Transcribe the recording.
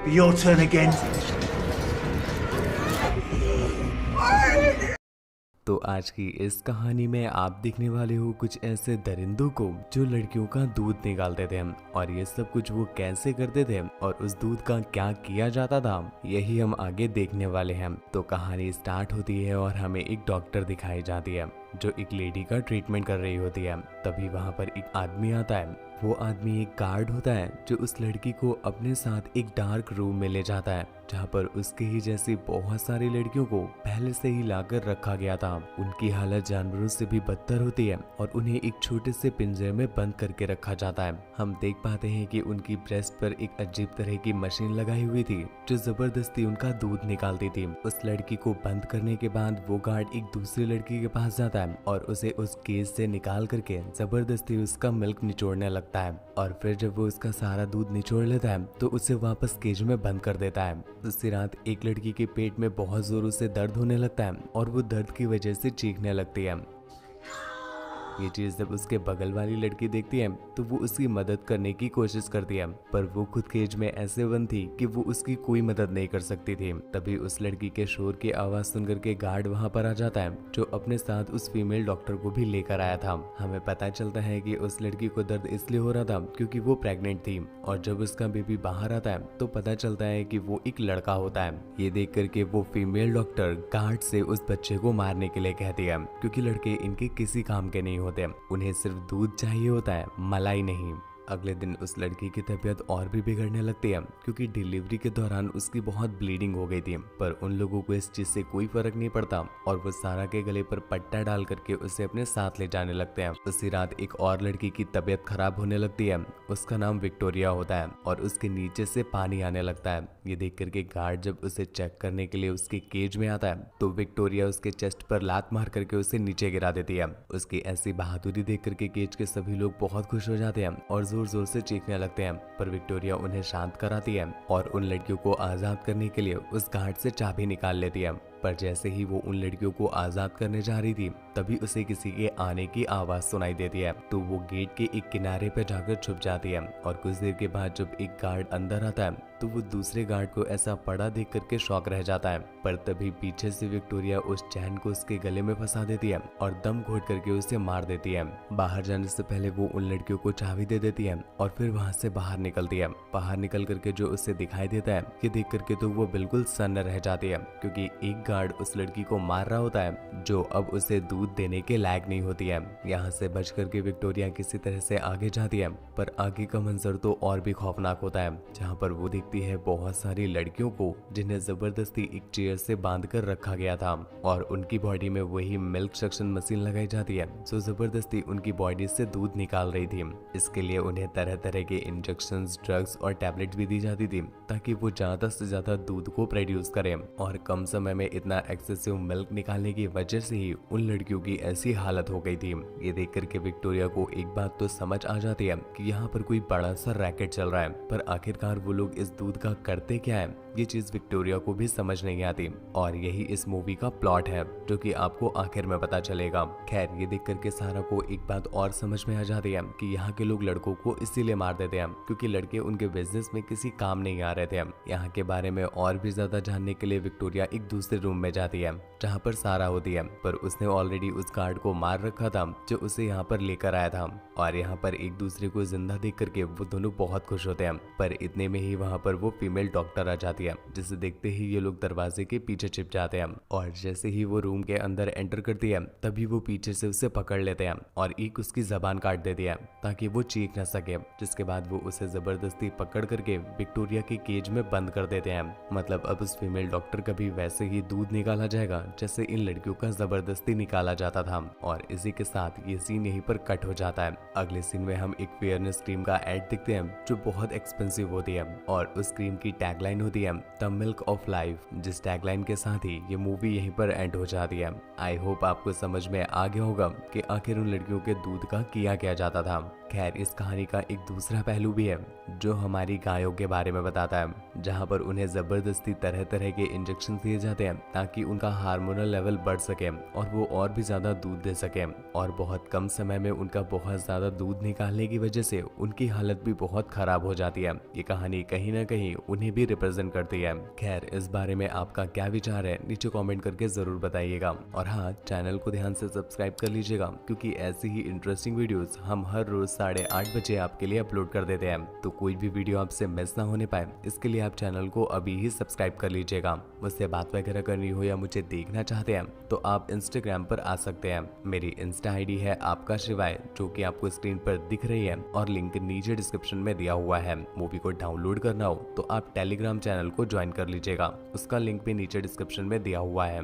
Your turn again. तो आज की इस कहानी में आप देखने वाले हो कुछ ऐसे दरिंदों को जो लड़कियों का दूध निकालते थे और ये सब कुछ वो कैसे करते थे और उस दूध का क्या किया जाता था, यही हम आगे देखने वाले हैं। तो कहानी स्टार्ट होती है और हमें एक डॉक्टर दिखाई जाती है जो एक लेडी का ट्रीटमेंट कर रही होती है। तभी वहाँ पर एक आदमी आता है। वो आदमी एक गार्ड होता है जो उस लड़की को अपने साथ एक डार्क रूम में ले जाता है जहाँ पर उसके ही जैसी बहुत सारी लड़कियों को पहले से ही लाकर रखा गया था। उनकी हालत जानवरों से भी बदतर होती है और उन्हें एक छोटे से पिंजरे में बंद करके रखा जाता है। हम देख पाते हैं कि उनकी ब्रेस्ट पर एक अजीब तरह की मशीन लगाई हुई थी जो जबरदस्ती उनका दूध निकालती थी। उस लड़की को बंद करने के बाद वो गार्ड एक दूसरी लड़की के पास जाता है और उसे उस केज से निकाल करके जबरदस्ती उसका मिल्क निचोड़ने लगता है और फिर जब वो उसका सारा दूध निचोड़ लेता है तो उसे वापस केज में बंद कर देता है। उसी रात एक लड़की के पेट में बहुत जोरों से दर्द होने लगता है और वो दर्द की वजह से चीखने लगती है। ये चीज जब उसके बगल वाली लड़की देखती है तो वो उसकी मदद करने की कोशिश करती है, पर वो खुद केज में ऐसे बंद थी कि वो उसकी कोई मदद नहीं कर सकती थी। तभी उस लड़की के शोर की आवाज सुनकर के गार्ड वहाँ पर आ जाता है जो अपने साथ उस फीमेल डॉक्टर को भी लेकर आया था। हमें पता चलता है कि उस लड़की को दर्द इसलिए हो रहा था क्योंकि वो प्रेग्नेंट थी और जब उसका बेबी बाहर आता है तो पता चलता है कि वो एक लड़का होता है। ये देख करके वो फीमेल डॉक्टर गार्ड से उस बच्चे को मारने के लिए कहती है क्योंकि लड़के इनके किसी काम के नहीं होते, उन्हें सिर्फ दूध चाहिए होता है, मलाई नहीं। अगले दिन उस लड़की की तबीयत और भी बिगड़ने लगती है क्योंकि डिलीवरी के दौरान उसकी बहुत ब्लीडिंग हो गई थी, पर उन लोगों को इस चीज से कोई फर्क नहीं पड़ता और वो सारा के गले पर पट्टा डाल करके उसे अपने साथ ले जाने लगते हैं। उसी रात एक और लड़की की तबीयत खराब होने लगती है। उसका नाम विक्टोरिया होता है और उसके नीचे से पानी आने लगता है। ये देख करके गार्ड जब उसे चेक करने के लिए उसके केज में आता है तो विक्टोरिया उसके चेस्ट पर लात मार करके उसे नीचे गिरा देती है। उसकी ऐसी बहादुरी देख करके केज के सभी लोग बहुत खुश हो जाते हैं और जोर जोर से चीखने लगते हैं, पर विक्टोरिया उन्हें शांत कराती है और उन लड़कियों को आजाद करने के लिए उस गार्ड से चाबी निकाल लेती है। पर जैसे ही वो उन लड़कियों को आजाद करने जा रही थी तभी उसे किसी के आने की आवाज सुनाई देती है, तो वो गेट के एक किनारे पे जाकर छुप जाती है और कुछ देर के बाद जब एक गार्ड अंदर आता है तो वो दूसरे गार्ड को ऐसा पड़ा देख करके शॉक रह जाता है। पर तभी पीछे से विक्टोरिया उस चैन को उसके गले में फंसा देती है और दम घोट करके उसे मार देती है। बाहर जाने से पहले वो उन लड़कियों को चाबी दे देती है और फिर वहां से बाहर निकलती है। बाहर निकल करके जो उसे दिखाई देता है कि देख करके तो वो बिल्कुल सन्न रह जाती है क्योंकि एक गार्ड उस लड़की को मार रहा होता है जो अब उसे दूध देने के लायक नहीं होती है। यहाँ से बच करके विक्टोरिया किसी तरह से आगे जाती है, पर आगे का मंजर तो और भी खौफनाक होता है जहाँ पर वो देखती है बहुत सारी लड़कियों को जिन्हें जबरदस्ती एक चेयर से बांध कर रखा गया था और उनकी बॉडी में वही मिल्क सक्शन मशीन लगाई जाती है जो जबरदस्ती उनकी बॉडी से दूध निकाल रही थी। इसके लिए उन्हें तरह तरह के इंजेक्शंस, ड्रग्स और टैबलेट भी दी जाती थी ताकि वो ज्यादा से ज्यादा दूध को प्रोड्यूस करें और कम समय में इतना एक्सेसिव मिल्क निकालने की वजह से ही उन लड़कियों की ऐसी हालत हो गई थी। ये देख करके विक्टोरिया को एक बात तो समझ आ जाती है कि यहाँ पर कोई बड़ा सा रैकेट चल रहा है, पर आखिरकार वो लोग इस दूध का करते क्या है ये चीज विक्टोरिया को भी समझ नहीं आती और यही इस मूवी का प्लॉट है जो कि आपको आखिर में पता चलेगा। खैर ये देख करके सारा को एक बात और समझ में आ जाती है कि यहाँ के लोग लड़कों को इसीलिए मार देते हैं क्योंकि लड़के उनके बिजनेस में किसी काम नहीं आ रहे थे। यहाँ के बारे में और भी ज्यादा जानने के लिए विक्टोरिया एक दूसरे रूम में जाती है जहाँ पर सारा होती है, पर उसने ऑलरेडी उस गार्ड को मार रखा था जो उसे यहाँ पर लेकर आया था और यहाँ पर एक दूसरे को जिंदा देख करके वो दोनों बहुत खुश होते हैं। पर इतने में ही वहाँ पर वो फीमेल डॉक्टर आ जाती है जिसे देखते ही ये लोग दरवाजे के पीछे छिप जाते हैं और जैसे ही वो रूम के अंदर एंटर करती है तभी वो पीछे से उसे पकड़ लेते हैं और एक उसकी जबान काट देती है ताकि वो चीख न सके, जिसके बाद वो उसे जबरदस्ती पकड़ करके विक्टोरिया के केज में बंद कर देते हैं। मतलब अब उस फीमेल डॉक्टर का भी वैसे ही दूध निकाला जाएगा जैसे इन लड़कियों का जबरदस्ती निकाला जाता था और इसी के साथ ये सीन यहीं पर कट हो जाता है। अगले सीन में हम एक फेयरनेस क्रीम का एड दिखते हैं जो बहुत एक्सपेंसिव होती है और उस क्रीम की टैगलाइन होती है द मिल्क ऑफ लाइफ, जिस टैगलाइन के साथ ही ये मूवी यहीं पर एंड हो जाती है। आई होप आपको समझ में आ गया होगा कि आखिर उन लड़कियों के दूध का किया क्या जाता था। खैर इस कहानी का एक दूसरा पहलू भी है जो हमारी गायों के बारे में बताता है, जहाँ पर उन्हें जबरदस्ती तरह तरह के इंजेक्शन दिए जाते हैं ताकि उनका हार्मोनल लेवल बढ़ सके और वो और भी ज्यादा दूध दे सके, और बहुत कम समय में उनका बहुत ज्यादा दूध निकालने की वजह से उनकी हालत भी बहुत खराब हो जाती है। ये कहानी कहीं ना कहीं उन्हें भी रिप्रेजेंट करती है। खैर इस बारे में आपका क्या विचार है नीचे कमेंट करके जरूर बताइएगा, और हाँ, चैनल को ध्यान से सब्सक्राइब कर लीजिएगा क्योंकि ऐसी ही इंटरेस्टिंग वीडियोस हम हर रोज 8:30 बजे आपके लिए अपलोड कर देते हैं। तो कोई भी वीडियो आपसे मिस ना होने पाए इसके लिए आप चैनल को अभी ही सब्सक्राइब कर लीजिएगा। मुझसे बात वगैरह करनी हो या मुझे देखना चाहते हैं तो आप इंस्टाग्राम पर आ सकते हैं। मेरी इंस्टा आईडी है आपका शिवाय, जो कि आपको स्क्रीन पर दिख रही है, और लिंक नीचे डिस्क्रिप्शन में दिया हुआ है। मूवी को डाउनलोड करना हो तो आप टेलीग्राम चैनल को ज्वाइन कर लीजिएगा, उसका लिंक भी नीचे डिस्क्रिप्शन में दिया हुआ है।